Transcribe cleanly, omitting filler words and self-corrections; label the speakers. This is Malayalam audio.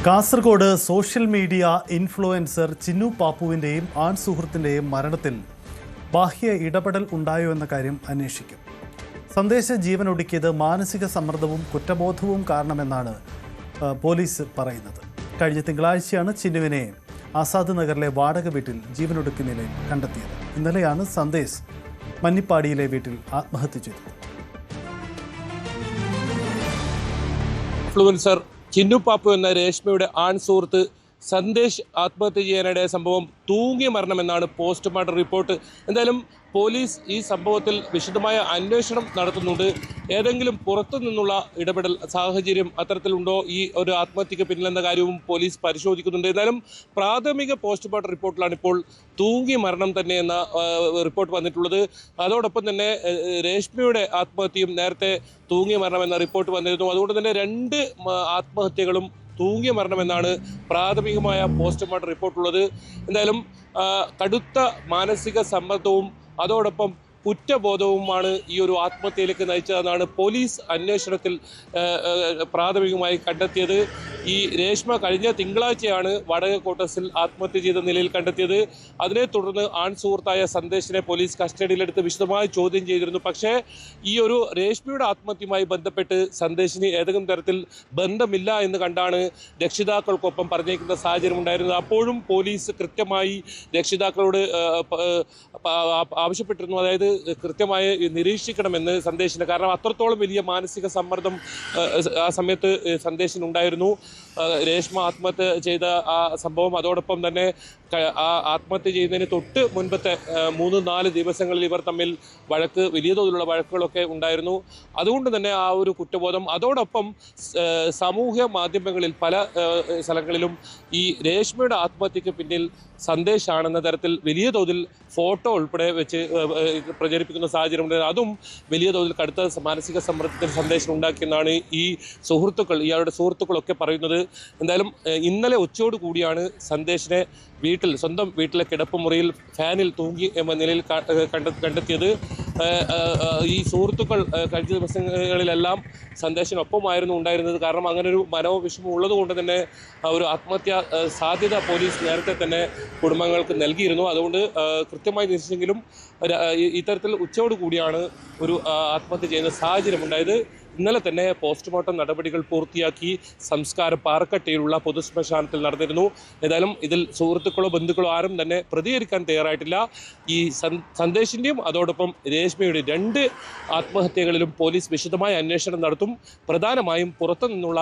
Speaker 1: Kasaragod social media influencer Chinnu പാപ്പുവിൻ്റെയും ആൺ സുഹൃത്തിൻ്റെയും മരണത്തിൽ ബാഹ്യ ഇടപെടൽ ഉണ്ടായോ എന്ന കാര്യം അന്വേഷിക്കും. സന്ദേശ ജീവനൊടുക്കിയത് മാനസിക സമ്മർദ്ദവും കുറ്റബോധവും കാരണമെന്നാണ് പോലീസ് പറയുന്നത്. കഴിഞ്ഞ തിങ്കളാഴ്ചയാണ് ചിന്നുവിനെ ആസാദ് നഗറിലെ വാടക വീട്ടിൽ ജീവനൊടുക്കിയ നിലയിൽ കണ്ടെത്തിയത്. ഇന്നലെയാണ് സന്ദേശ് മന്നിപ്പാടിയിലെ വീട്ടിൽ ആത്മഹത്യ ചെയ്തത്.
Speaker 2: ഇൻഫ്ലുവൻസർ ചിന്നു പാപ്പു എന്ന രേഷ്മയുടെ ആൺ സുഹൃത്ത് സന്ദേശ് ആത്മഹത്യ ചെയ്യാനിടയ സംഭവം തൂങ്ങി മരണമെന്നാണ് പോസ്റ്റ്മോർട്ടം റിപ്പോർട്ട്. എന്തായാലും പോലീസ് ഈ സംഭവത്തിൽ വിശദമായ അന്വേഷണം നടത്തുന്നുണ്ട്. ഏതെങ്കിലും പുറത്തു നിന്നുള്ള ഇടപെടൽ സാഹചര്യം അത്തരത്തിലുണ്ടോ ഈ ഒരു ആത്മഹത്യക്ക് പിന്നിലെന്ന കാര്യവും പോലീസ് പരിശോധിക്കുന്നുണ്ട്. എന്തായാലും പ്രാഥമിക പോസ്റ്റ്മോർട്ടം റിപ്പോർട്ടിലാണ് ഇപ്പോൾ തൂങ്ങി മരണം തന്നെ എന്ന റിപ്പോർട്ട് വന്നിട്ടുള്ളത്. അതോടൊപ്പം തന്നെ രേഷ്മയുടെ ആത്മഹത്യയും നേരത്തെ തൂങ്ങി മരണമെന്ന റിപ്പോർട്ട് വന്നിരുന്നു. അതുകൊണ്ട് തന്നെ രണ്ട് ആത്മഹത്യകളും തൂങ്ങിയ മരണമെന്നാണ് പ്രാഥമികമായ പോസ്റ്റ്മോർട്ടം റിപ്പോർട്ടുള്ളത്. എന്തായാലും കടുത്ത മാനസിക സമ്മർദ്ദവും അതോടൊപ്പം കുറ്റബോധവുമാണ് ഈ ഒരു ആത്മഹത്യയിലേക്ക് നയിച്ചതെന്നാണ് പോലീസ് അന്വേഷണത്തിൽ പ്രാഥമികമായി കണ്ടെത്തിയത്. ഈ രേഷ്മ കഴിഞ്ഞ തിങ്കളാഴ്ചയാണ് വാടക ക്വാർട്ടേഴ്സിൽ ആത്മഹത്യ ചെയ്ത നിലയിൽ കണ്ടെത്തിയത്. അതിനെ തുടർന്ന് ആൺ സുഹൃത്തായ സന്ദേശിനെ പോലീസ് കസ്റ്റഡിയിലെടുത്ത് വിശദമായി ചോദ്യം ചെയ്തിരുന്നു. പക്ഷേ ഈ ഒരു രേഷ്മയുടെ ആത്മഹത്യയുമായി ബന്ധപ്പെട്ട് സന്ദേശിന് ഏതെങ്കിലും തരത്തിൽ ബന്ധമില്ല എന്ന് കണ്ടാണ് രക്ഷിതാക്കൾക്കൊപ്പം പറഞ്ഞേക്കുന്ന സാഹചര്യം ഉണ്ടായിരുന്നത്. അപ്പോഴും പോലീസ് കൃത്യമായി രക്ഷിതാക്കളോട് ആവശ്യപ്പെട്ടിരുന്നു, അതായത് കൃത്യമായി നിരീക്ഷിക്കണമെന്ന് സന്ദേശിന്. കാരണം അത്രത്തോളം വലിയ മാനസിക സമ്മർദ്ദം ആ സമയത്ത് സന്ദേശിനുണ്ടായിരുന്നു. രേഷ്മ ആത്മഹത്യ ചെയ്ത ആ സംഭവം, അതോടൊപ്പം തന്നെ ആ ആത്മഹത്യ ചെയ്യുന്നതിന് തൊട്ട് മുൻപത്തെ 3-4 ദിവസങ്ങളിൽ ഇവർ തമ്മിൽ വലിയ തോതിലുള്ള വഴക്കുകളൊക്കെ ഉണ്ടായിരുന്നു. അതുകൊണ്ട് തന്നെ ആ ഒരു കുറ്റബോധം, അതോടൊപ്പം സാമൂഹ്യ മാധ്യമങ്ങളിൽ പല സ്ഥലങ്ങളിലും ഈ രേഷ്മയുടെ ആത്മഹത്യക്ക് പിന്നിൽ സന്ദേശാണെന്ന തരത്തിൽ വലിയ തോതിൽ ഫോട്ടോ ഉൾപ്പെടെ വെച്ച് പ്രചരിപ്പിക്കുന്ന സാഹചര്യമുണ്ട്. അതും വലിയ തോതിൽ കടുത്ത മാനസിക സമ്മർദ്ദത്തിന് സന്ദേശം ഉണ്ടാക്കിയെന്നാണ് ഈ ഇയാളുടെ സുഹൃത്തുക്കളൊക്കെ പറയുന്നത്. എന്തായാലും ഇന്നലെ ഉച്ചയോട് കൂടിയാണ് സന്ദേശിനെ സ്വന്തം വീട്ടിലെ കിടപ്പുമുറിയിൽ ഫാനിൽ തൂങ്ങി എന്ന നിലയിൽ കണ്ടെത്തിയത്. ഈ സുഹൃത്തുക്കൾ കഴിഞ്ഞ ദിവസങ്ങളിലെല്ലാം സന്ദേശിനൊപ്പമായിരുന്നു ഉണ്ടായിരുന്നത്. കാരണം അങ്ങനെ ഒരു മനോവിഷമം ഉള്ളത് കൊണ്ട് തന്നെ ഒരു ആത്മഹത്യ സാധ്യത പോലീസ് നേരത്തെ തന്നെ കുടുംബങ്ങൾക്ക് നൽകിയിരുന്നു. അതുകൊണ്ട് കൃത്യമായി നിശ്ചയിച്ചെങ്കിലും ഇത്തരത്തിൽ ഉച്ചയോട് കൂടിയാണ് ഒരു ആത്മഹത്യ ചെയ്യുന്ന സാഹചര്യം ഉണ്ടായത്. ഇന്നലെ തന്നെ പോസ്റ്റ്മോർട്ടം നടപടികൾ പൂർത്തിയാക്കി സംസ്കാരം പാറക്കട്ടയിലുള്ള പൊതുശ്മശാനത്തിൽ നടന്നിരുന്നു. ഏതായാലും ഇതിൽ സുഹൃത്തുക്കളോ ബന്ധുക്കളോ ആരും തന്നെ പ്രതികരിക്കാൻ തയ്യാറായിട്ടില്ല. ഈ സന്ദേശിൻ്റെയും അതോടൊപ്പം രേഷ്മയുടെ 2 ആത്മഹത്യകളിലും പോലീസ് വിശദമായ അന്വേഷണം നടത്തും. പ്രധാനമായും പുറത്തു നിന്നുള്ള